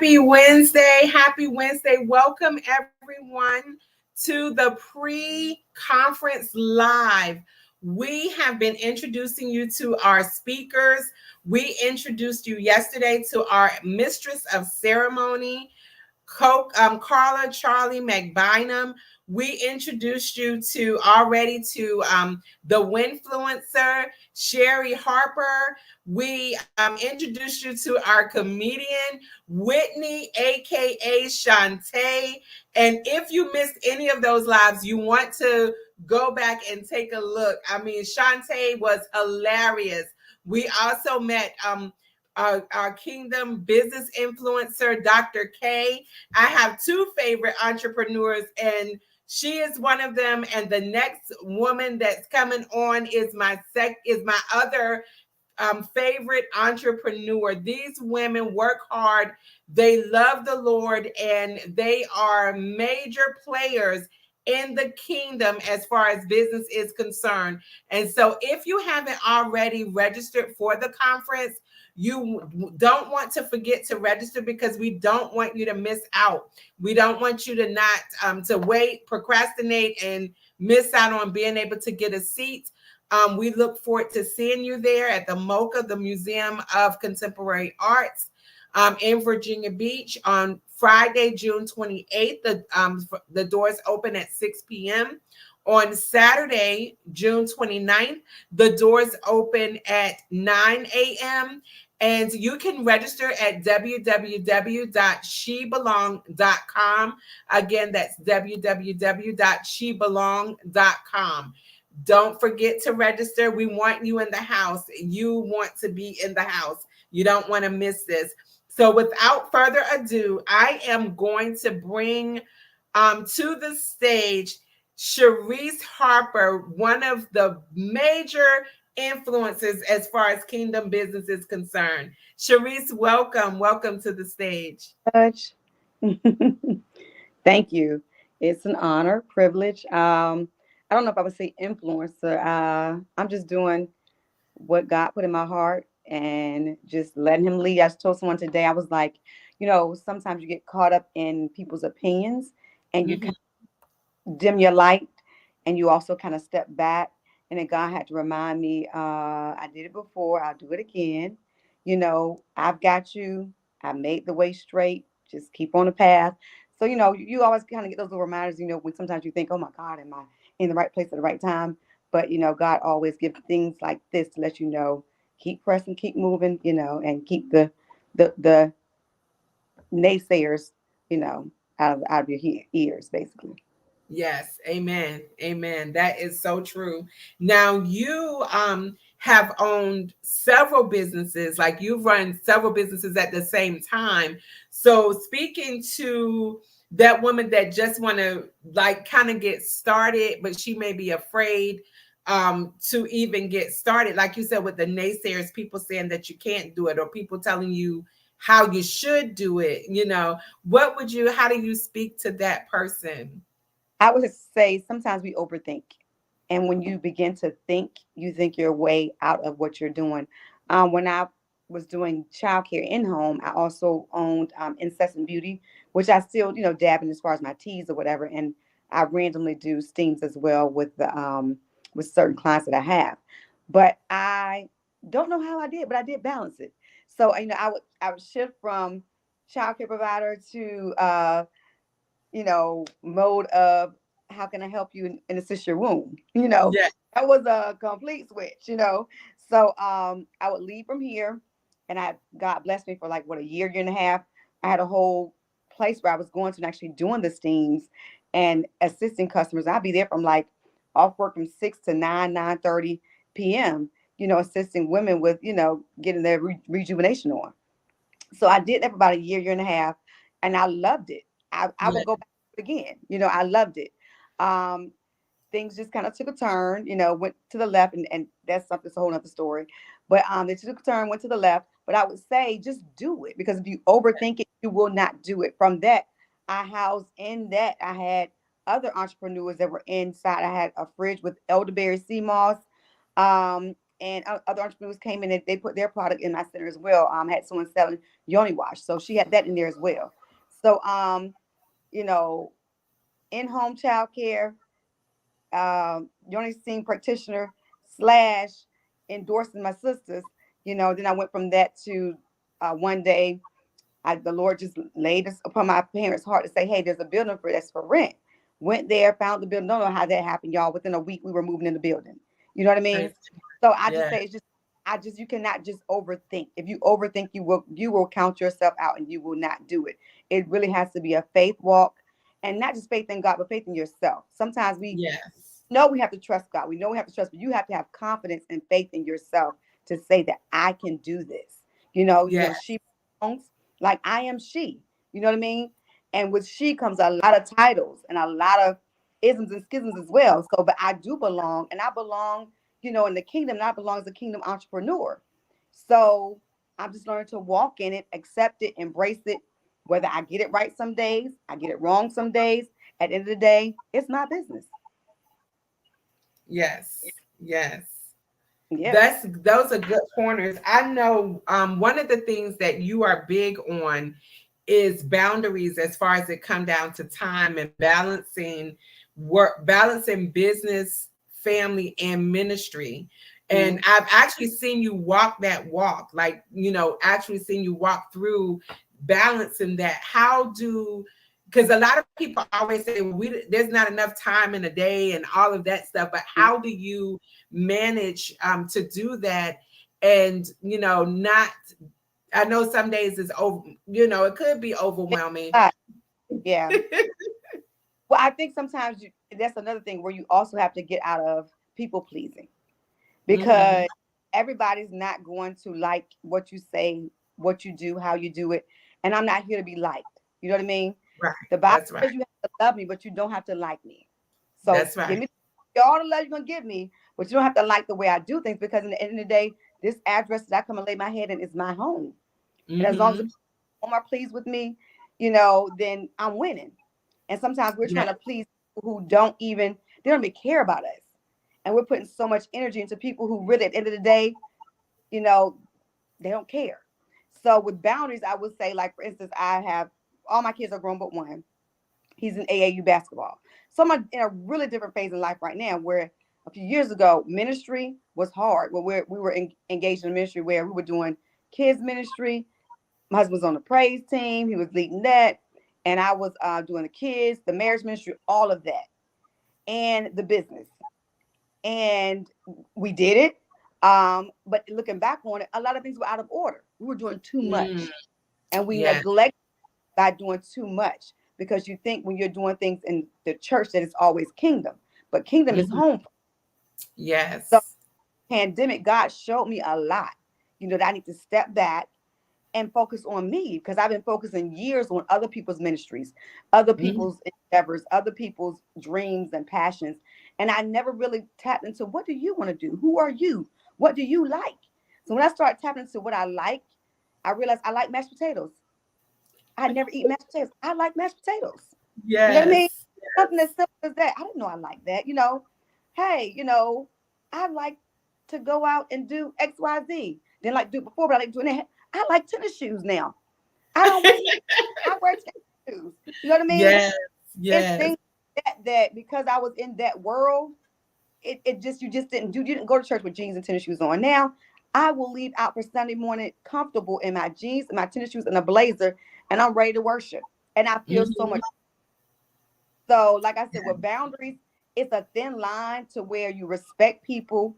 Happy Wednesday. Happy Wednesday. Welcome, everyone, to the pre-conference live. We have been introducing you to our speakers. We introduced you yesterday to our mistress of ceremony, Carla Charlie McBynum. We introduced you to the Winfluencer, Chyrese Harper. We introduced you to our comedian, Whitney, aka Shantae. And if you missed any of those lives, you want to go back and take a look. I mean, Shantae was hilarious. We also met our Kingdom business influencer, Dr. K. I have two favorite entrepreneurs, and she is one of them. And the next woman that's coming on is my other favorite entrepreneur. These women work hard, they love the Lord, and they are major players in the kingdom as far as business is concerned. And so if you haven't already registered for the conference, you don't want to forget to register, because we don't want you to miss out. We don't want you to not to wait, procrastinate, and miss out on being able to get a seat. We look forward to seeing you there at the MoCA, the Museum of Contemporary Arts, in Virginia Beach on Friday, June 28th. The doors open at 6 p.m. On Saturday, June 29th, the doors open at 9 a.m. And you can register at www.shebelong.com. Again, that's www.shebelong.com. Don't forget to register. We want you in the house. You want to be in the house. You don't want to miss this. So without further ado, I am going to bring to the stage Chyrese Harper, one of the major influences as far as kingdom business is concerned. Chyrese, welcome. Welcome to the stage. Thank you. It's an honor, privilege. I don't know if I would say influencer. I'm just doing what God put in my heart and just letting him lead. I told someone today, I was like, sometimes you get caught up in people's opinions and you kind of dim your light, and you also kind of step back. And then God had to remind me, I did it before, I'll do it again. I've got you. I made the way straight. Just keep on the path. So, you always kind of get those little reminders, when sometimes you think, oh my God, am I in the right place at the right time? But, God always gives things like this to let you know, keep pressing, keep moving, and keep the naysayers, out of your ears, basically. Yes, amen. Amen. That is so true. Now you have owned several businesses, like you've run several businesses at the same time. So speaking to that woman that just want to like kind of get started, but she may be afraid to even get started, like you said, with the naysayers, people saying that you can't do it, or people telling you how you should do it, how do you speak to that person? I would say sometimes we overthink. And when you begin to think, you think your way out of what you're doing. When I was doing childcare in home, I also owned Incessant Beauty, which I still, dab in as far as my teas or whatever. And I randomly do steams as well with certain clients that I have. But I don't know how I did, but I did balance it. So, I would shift from childcare provider to mode of how can I help you and assist your womb? Yeah. That was a complete switch. So I would leave from here, and God blessed me for like a year and a half. I had a whole place where I was going to and actually doing the steams and assisting customers. I'd be there from like off work from 6 to 9:30 p.m. Assisting women with getting their rejuvenation on. So I did that for about a year and a half, and I loved it. I Yeah. will go back to it again. I loved it. Um, Things just kind of took a turn, went to the left, and that's something, it's a whole nother story. But they took a turn, went to the left. But I would say just do it, because if you overthink it, you will not do it. From that, I housed in that. I had other entrepreneurs that were inside. I had a fridge with elderberry sea moss. and other entrepreneurs came in and they put their product in my center as well. Had someone selling yoni wash, so she had that in there as well. So you know, in-home childcare, yoni steam practitioner slash endorsing my sisters. Then I went from that to one day the Lord just laid this upon my parents' heart to say, hey, there's a building that's for rent. Went there, found the building. Don't know how that happened, y'all. Within a week, we were moving in the building. You know what I mean? Praise So I just Yeah. say you cannot just overthink. If you overthink, you will count yourself out and you will not do it. It really has to be a faith walk, and not just faith in God, but faith in yourself. Sometimes we Yes. know we have to trust God. We know we have to trust, but you have to have confidence and faith in yourself to say that I can do this. Yes. She belongs like I am she. You know what I mean? And with she comes a lot of titles and a lot of isms and schisms as well. So, but I do belong, and I belong, in the kingdom, and I belong as a kingdom entrepreneur. So I'm just learning to walk in it, accept it, embrace it. Whether I get it right some days, I get it wrong some days. At the end of the day, it's my business. Yes. Yes. Yeah. Those are good corners. I know one of the things that you are big on is boundaries as far as it come down to time and balancing work, balancing business, family, and ministry. And Mhm. I've actually seen you walk that walk, like, actually seen you walk through balancing that. How do, because a lot of people always say, well, there's not enough time in a day and all of that stuff, but how do you manage to do that? And, not, I know some days is over, it could be overwhelming. Yeah. Well, I think sometimes that's another thing where you also have to get out of people pleasing, Hmm. because everybody's not going to like what you say, what you do, how you do it. And I'm not here to be liked. You know what I mean? Right. The Bible That's right. says you have to love me, but you don't have to like me. So That's give right. me all the love you're gonna give me, but you don't have to like the way I do things, because in the end of the day, this address that I come and lay my head in is my home. And as long as Hmm. people are pleased with me, then I'm winning. And sometimes we're Yeah. trying to please people who they don't even care about us. And we're putting so much energy into people who really, at the end of the day, you know, they don't care. So with boundaries, I would say, like, for instance, I have all my kids are grown but one. He's in AAU basketball. So I'm in a really different phase in life right now, where a few years ago, ministry was hard. Well, we were engaged in a ministry where we were doing kids ministry. My husband was on the praise team. He was leading that. And I was doing the kids, the marriage ministry, all of that, and the business. And we did it. But looking back on it, a lot of things were out of order. We were doing too Mm. much. And we Yeah. neglect by doing too much, because you think when you're doing things in the church that it's always kingdom. But kingdom is Hmm. home. So Yes. pandemic, God showed me a lot. That I need to step back and focus on me, because I've been focusing years on other people's ministries, other Hmm. people's endeavors, other people's dreams and passions. And I never really tapped into, what do you want to do? Who are you? What do you like? So when I started tapping into what I like, I realized I like mashed potatoes. I never eat mashed potatoes. I like mashed potatoes. You know what I mean? Yes. Something as simple as that. I didn't know I like that. Hey, I like to go out and do XYZ. Didn't like to do it before, but I like doing it. I like tennis shoes now. I don't wear sneakers. I wear tennis shoes. You know what I mean? Yes. It's Yes. things that because I was in that world, it just you just didn't do. You didn't go to church with jeans and tennis shoes on. Now I will leave out for Sunday morning comfortable in my jeans and my tennis shoes and a blazer, and I'm ready to worship. And I feel so Hmm. much. So, like I said, with boundaries, it's a thin line to where you respect people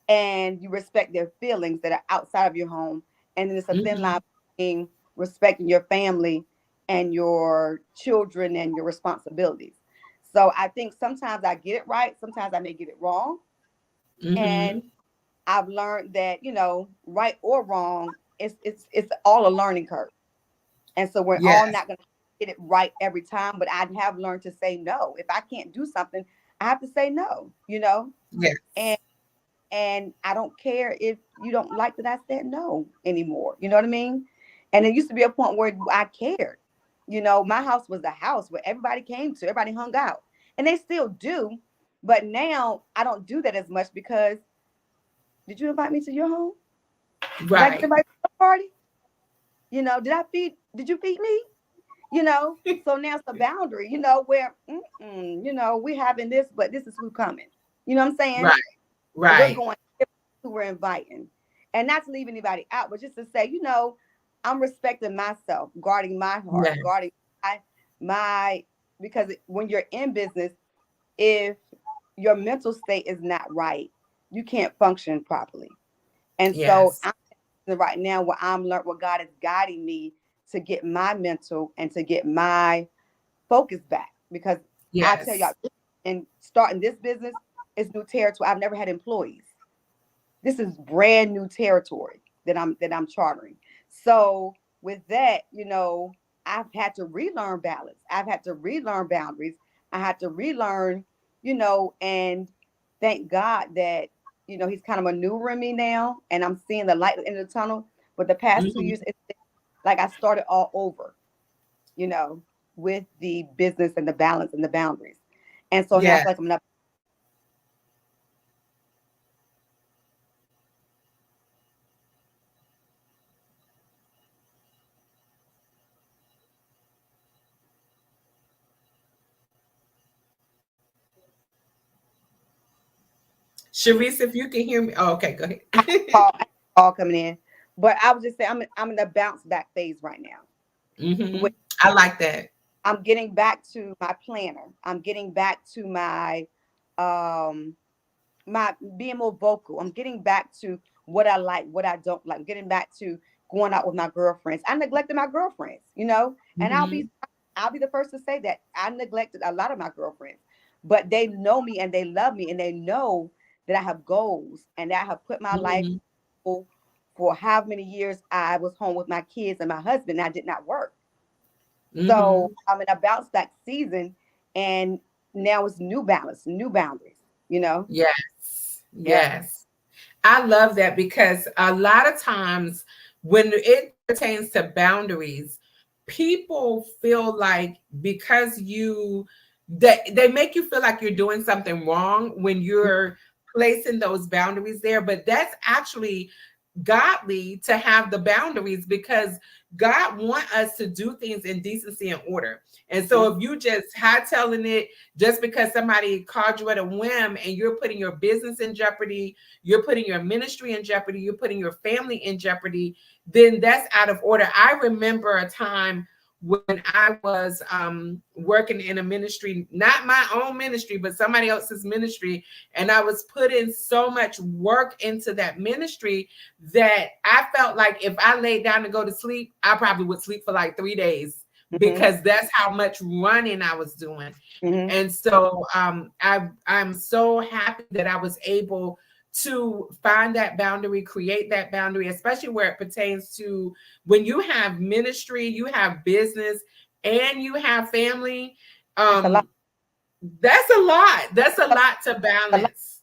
and you respect their feelings that are outside of your home. And then it's a thin Hmm. line between respecting your family and your children and your responsibilities. So I think sometimes I get it right, sometimes I may get it wrong. And Hmm. I've learned that, right or wrong, it's all a learning curve. And so we're all Yes. not going to get it right every time, but I have learned to say no. If I can't do something, I have to say no. Yes. And I don't care if you don't like that I said no anymore. You know what I mean? And it used to be a point where I cared. My house was a house where everybody came to, everybody hung out. And they still do. But now I don't do that as much because Did you invite me to your home? Did I get Right. invited to the party? Did you feed me? So now it's a boundary, where, we're having this, but this is who coming. You know what I'm saying? Right. We're Right. going who we're inviting. And not to leave anybody out, but just to say, I'm respecting myself, guarding my Yeah. heart, guarding my because when you're in business, if your mental state is not right, you can't function properly. And so Yes. right now where I'm learning what God is guiding me to get my mental and to get my focus back. Because I tell y'all, Yes. and starting this business is new territory. I've never had employees. This is brand new territory that I'm chartering. So with that, I've had to relearn balance. I've had to relearn boundaries. I had to relearn, and thank God that, he's kind of maneuvering me now and I'm seeing the light in the tunnel. But the past 2 years, Mhm. it's like I started all over, you know, with the business and the balance and the boundaries. And so now I Yes. feel like I'm not. Chyrese, if you can hear me. Oh, okay, go ahead. call, call coming in. But I would just say I'm in the bounce back phase right now. Hmm. I like that. I'm getting back to my planner. I'm getting back to um my being more vocal. I'm getting back to what I like, what I don't like. I'm getting back to going out with my girlfriends. I neglected my girlfriends, and Hmm. I'll be the first to say that I neglected a lot of my girlfriends. But they know me and they love me and they know that I have goals and that I have put my life Hmm. for how many years I was home with my kids and my husband. And I did not work. So Hmm. I'm in a bounce back season, and now it's new balance, new boundaries. Yes. Yeah, Yes. I love that because a lot of times when it pertains to boundaries, people feel like because they make you feel like you're doing something wrong when you're placing those boundaries there, but that's actually godly to have the boundaries because God want us to do things in decency and order. And mhm, so if you just hightailing it just because somebody called you at a whim and you're putting your business in jeopardy, you're putting your ministry in jeopardy, you're putting your family in jeopardy, then that's out of order. I remember a time when I was working in a ministry, not my own ministry, but somebody else's ministry. And I was putting so much work into that ministry that I felt like if I laid down to go to sleep, I probably would sleep for like 3 days mhm, because that's how much running I was doing. mhm. And so I'm so happy that I was able to find that boundary, create that boundary, especially where it pertains to when you have ministry, you have business, and you have family. It's a lot. Um, that's a lot. That's a A lot to lot. balance.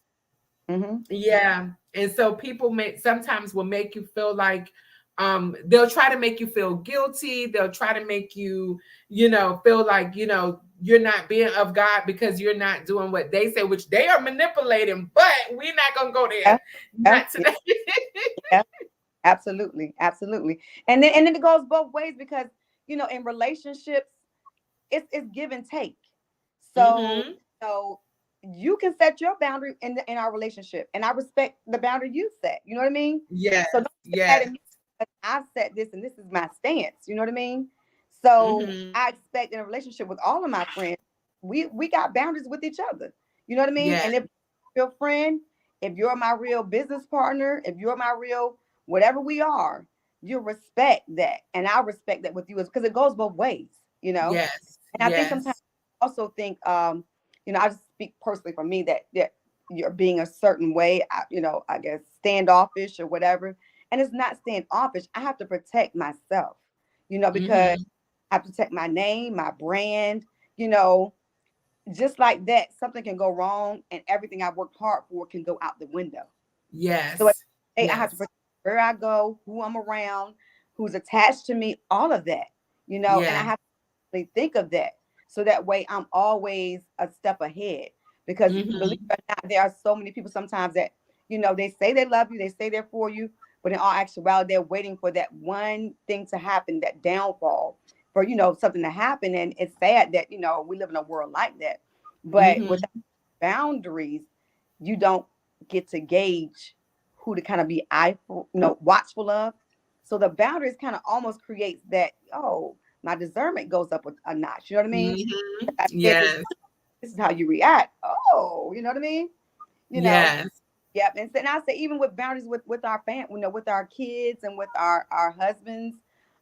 Mhm. Yeah. And so people may sometimes will make you feel like they'll try to make you feel guilty. They'll try to make you, feel like, you're not being of God because you're not doing what they say, which they are manipulating, but we're not gonna go Yeah, there. yeah, Not yeah, today. yeah. Absolutely, absolutely. And then it goes both ways because in relationships it's give and take. So Hmm. so you can set your boundary in our relationship, and I respect the boundary you set. You know what I mean? Yes, So don't get mad yes. at me because I set this, and this is my stance. You know what I mean? So Hmm. I expect in a relationship with all of my friends, we got boundaries with each other. You know what I mean? Yes. And if you're a friend, if you're my real business partner, if you're my real whatever we are, you respect that, and I respect that with you, is because it goes both ways. You know. Yes. And I think sometimes Yes. I also think, I just speak personally for me that you're being a certain way, I guess standoffish or whatever. And it's not standoffish. I have to protect myself, because Hmm. I have to protect my name, my brand, you know, just like that. Something can go wrong and everything I worked hard for can go out the window. So Yes. hey, I have to Yes. protect where I go, who I'm around, who's attached to me, all of that, and I Yes. have think of that. So that way I'm always a step ahead. Because believe Hmm. it or not, there are so many people sometimes that They say they love you, they say they're for you, but in all actuality, they're waiting for that one thing to happen, that downfall, for something to happen. And it's sad that we live in a world like that. But Mm-hmm. without boundaries, you don't get to gauge who to kind of be watchful of. So the boundaries kind of almost creates that, oh, my discernment goes up a notch. You know what I mean? Mm-hmm. I said this, Yes. this is how you react. Oh, you know what I mean? You know, Yes. Yep. And I say, even with boundaries with our family, with our kids and with our husbands,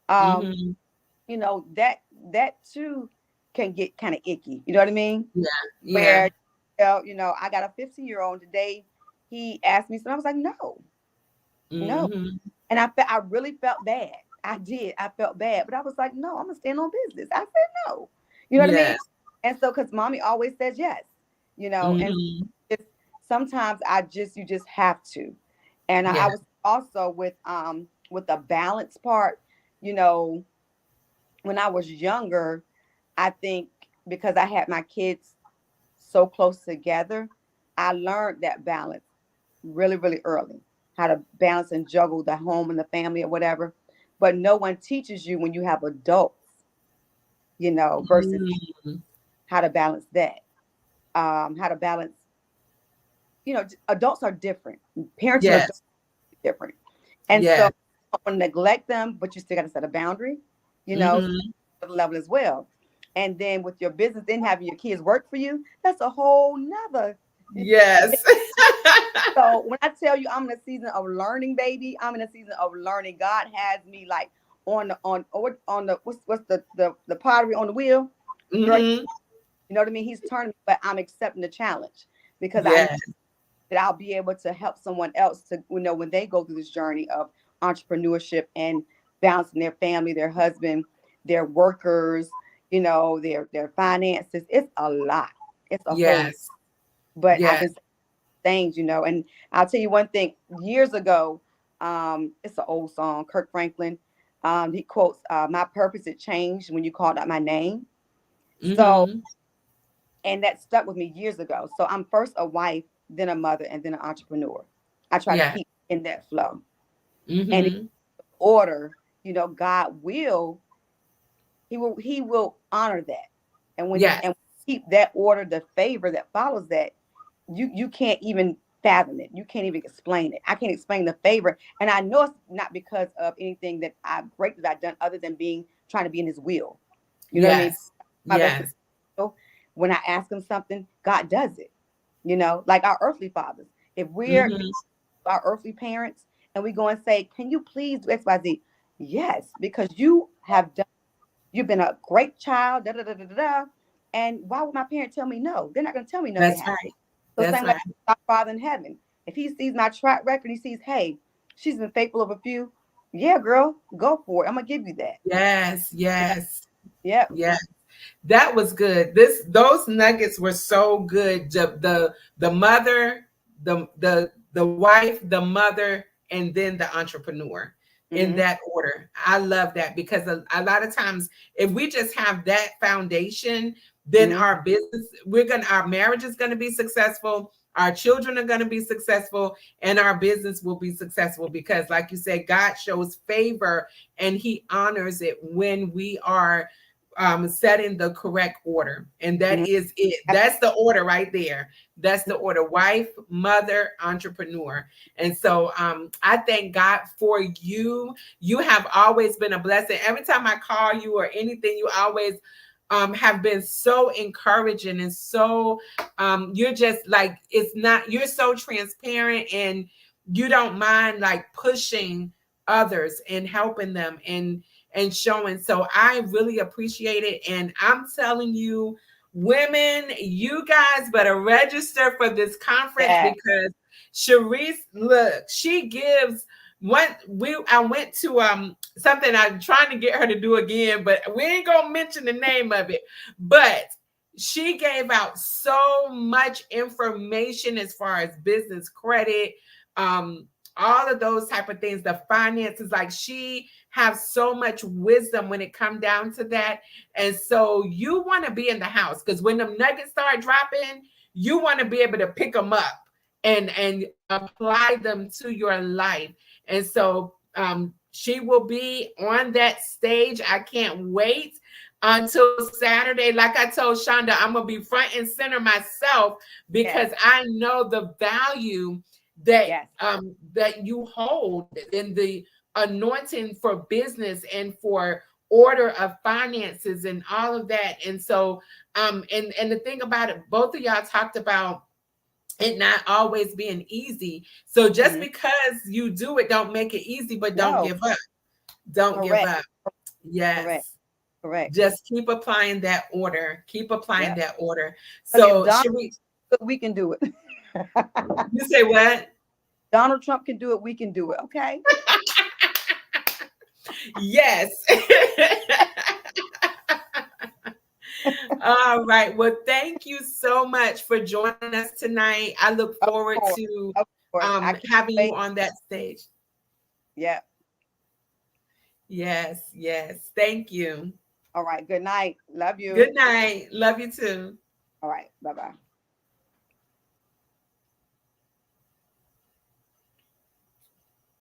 um, Mm-hmm. that too can get kind of icky. You know what I mean? Yeah. Yeah. Where I got a 15-year-old today. He asked me something. I was like, no. Mm-hmm. And I really felt bad. I did. I felt bad, but I was like, no, I'm gonna stand on business. I said no. You know what I mean? Yes. And so, because mommy always says yes, and Mm-hmm. it's, sometimes you just have to. And I Yeah. was also with the balance part, you know, when I was younger, I think because I had my kids so close together, I learned that balance really, really early, how to balance and juggle the home and the family or whatever. But no one teaches you when you have adults, versus Mm-hmm. how to balance that. How to balance, adults are different. Parents and adults Yes. are different. And so Yes. you don't want to neglect them, but you still got to set a boundary, so Mm-hmm. the level as well. And then with your business, then having your kids work for you, that's a whole nother. Yes. So when I tell you I'm in a season of learning, baby, I'm in a season of learning. God has me like on the what's the pottery on the wheel, girl. Mm-hmm. You know what I mean? He's turning me, but I'm accepting the challenge because I know Yes. that I'll be able to help someone else to when they go through this journey of entrepreneurship and balancing their family, their husband, their workers, their finances. It's a lot. It's a whole lot. Yes. But I Yes. can things, and I'll tell you one thing. Years ago, it's an old song, Kirk Franklin. He quotes, "My purpose had changed when you called out my name." So, Mm-hmm. and that stuck with me years ago. So I'm first a wife, then a mother, and then an entrepreneur. I try to Yeah. keep in that flow and in Mm-hmm. order. God He will honor that, and Yes. and keep that order, the favor that follows that. You can't even fathom it. You can't even explain it. I can't explain the favor, and I know it's not because of anything that I've done other than being trying to be in His will. You know what I mean? Yes. My best Yes. when I ask Him something, God does it. Like our earthly fathers. If we're Mm-hmm. our earthly parents and we go and say, "Can you please do X, Y, Z?" Yes, because you've been a great child. Da da da da da. Da. And why would my parent tell me no? They're not going to tell me no. They That's have. right. So That's same way, right. our Father in heaven, if He sees my track record, He sees, hey, she's been faithful of a few. Yeah, girl, go for it. I'm gonna give you that. Yes. You know. Yes. Yep. Yes. That was good. Those nuggets were so good. The mother, the wife, the mother, and then the entrepreneur in Mm-hmm. that order. I love that because a lot of times if we just have that foundation, then Mm-hmm. our business, our marriage is gonna be successful. Our children are going to be successful and our business will be successful because, like you said, God shows favor and He honors it when we are set in the correct order. And that Mm-hmm. is it. That's the order right there. That's the order: wife, mother, entrepreneur. And so I thank God for you. You have always been a blessing. Every time I call you or anything, you always have been so encouraging and so you're just like, it's not, you're so transparent and you don't mind like pushing others and helping them and showing. So I really appreciate it. And I'm telling you, women, you guys better register for this conference Yeah. because Chyrese, look, she gives what I went to something I'm trying to get her to do again, but we ain't gonna mention the name of it. But she gave out so much information as far as business credit, um, all of those type of things, the finances. Like she has so much wisdom when it come down to that. And so you want to be in the house because when the nuggets start dropping, you want to be able to pick them up and apply them to your life. And so she will be on that stage. I can't wait until Saturday. Like I told Shonda, I'm gonna be front and center myself because I know the value that that you hold in the anointing for business and for order of finances and all of that. And so and the thing about it, both of y'all talked about it not always being easy. So just because you do it, don't make it easy, but don't give up. Don't give up. Yes. Correct. Just keep applying that order. Keep applying that order. So should we can do it. You say what? Donald Trump can do it. We can do it. Okay. Yes. All right. Well, thank you so much for joining us tonight. I look forward to having you on that stage. Yeah. Yes. Yes. Thank you. All right. Good night. Love you. Good night. Love you too. All right. Bye-bye.